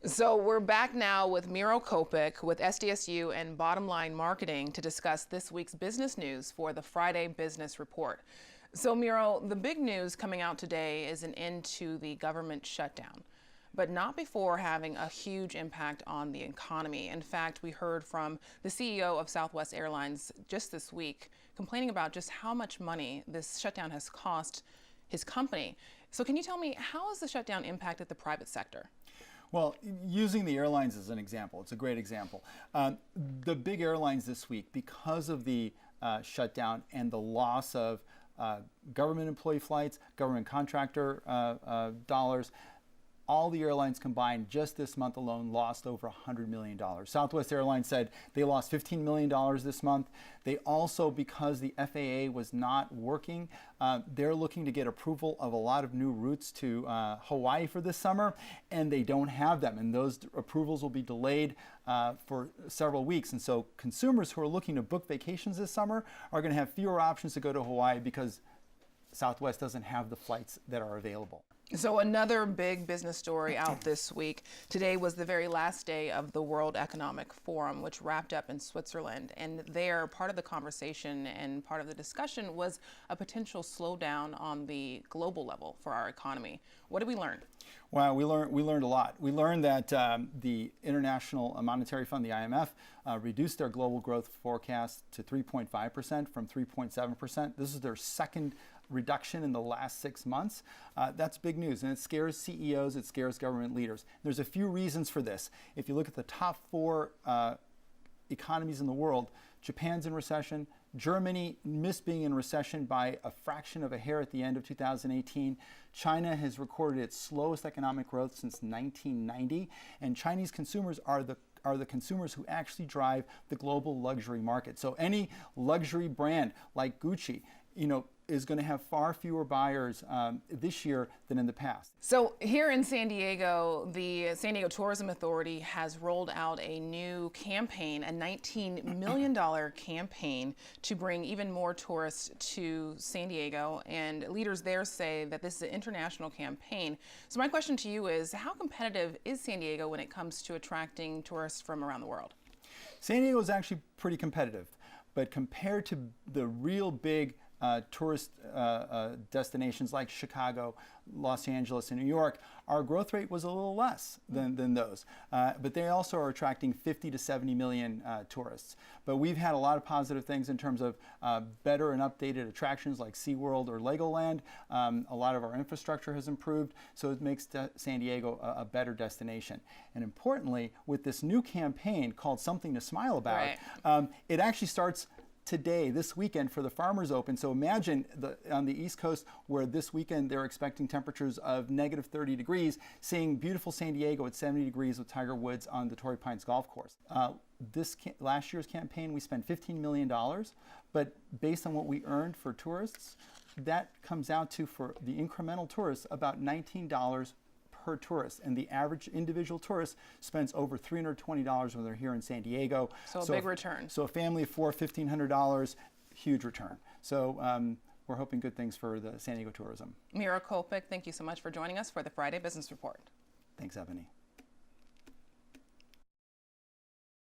So we're back now with Miro Kopik with SDSU and Bottom Line Marketing to discuss this week's business news for the Friday Business Report. So Miro, the big news coming out today is an end to the government shutdown, but not before having a huge impact on the economy. In fact, we heard from the CEO of Southwest Airlines just this week complaining about just how much money this shutdown has cost his company. So can you tell me, how has the shutdown impacted the private sector? Well, using the airlines as an example, it's a great example. The big airlines this week, because of the shutdown and the loss of government employee flights, government contractor dollars, all the airlines combined just this month alone lost over $100 million. Southwest Airlines said they lost $15 million this month. They also, because the FAA was not working, they're looking to get approval of a lot of new routes to Hawaii for this summer, and they don't have them. And those approvals will be delayed for several weeks. And so consumers who are looking to book vacations this summer are going to have fewer options to go to Hawaii because Southwest doesn't have the flights that are available. So another big business story out this week. Today was the very last day of the World Economic Forum, which wrapped up in Switzerland. And there, part of the conversation and part of the discussion was a potential slowdown on the global level for our economy. What did we learn? Well, we learned a lot. We learned that the International Monetary Fund, the IMF, reduced their global growth forecast to 3.5% from 3.7%. This is their second reduction in the last 6 months. That's big news, and it scares CEOs, it scares government leaders. There's a few reasons for this. If you look at the top 4 economies in the world, Japan's in recession. Germany missed being in recession by a fraction of a hair at the end of 2018. China has recorded its slowest economic growth since 1990, and Chinese consumers are the consumers who actually drive the global luxury market. So any luxury brand like Gucci, is going to have far fewer buyers this year than in the past. So here in San Diego, the San Diego Tourism Authority has rolled out a new campaign, a $19 million campaign to bring even more tourists to San Diego. And leaders there say that this is an international campaign. So my question to you is, how competitive is San Diego when it comes to attracting tourists from around the world? San Diego is actually pretty competitive, but compared to the real big tourist destinations like Chicago, Los Angeles, and New York, our growth rate was a little less than those. But they also are attracting 50 to 70 million tourists. But we've had a lot of positive things in terms of better and updated attractions like SeaWorld or Legoland. A lot of our infrastructure has improved, so it makes San Diego a better destination. And importantly, with this new campaign called Something to Smile About, it actually starts today, this weekend, for the Farmers Open. So imagine on the East Coast, where this weekend they're expecting temperatures of negative 30 degrees, seeing beautiful San Diego at 70 degrees with Tiger Woods on the Torrey Pines golf course. Last year's campaign, we spent $15 million, but based on what we earned for tourists, that comes out to, for the incremental tourists, about $19 per tourist, and the average individual tourist spends over $320 when they're here in San Diego. So a big return. So a family of 4, $1,500, huge return. So we're hoping good things for the San Diego tourism. Miro Kopik, thank you so much for joining us for the Friday Business Report. Thanks, Ebony.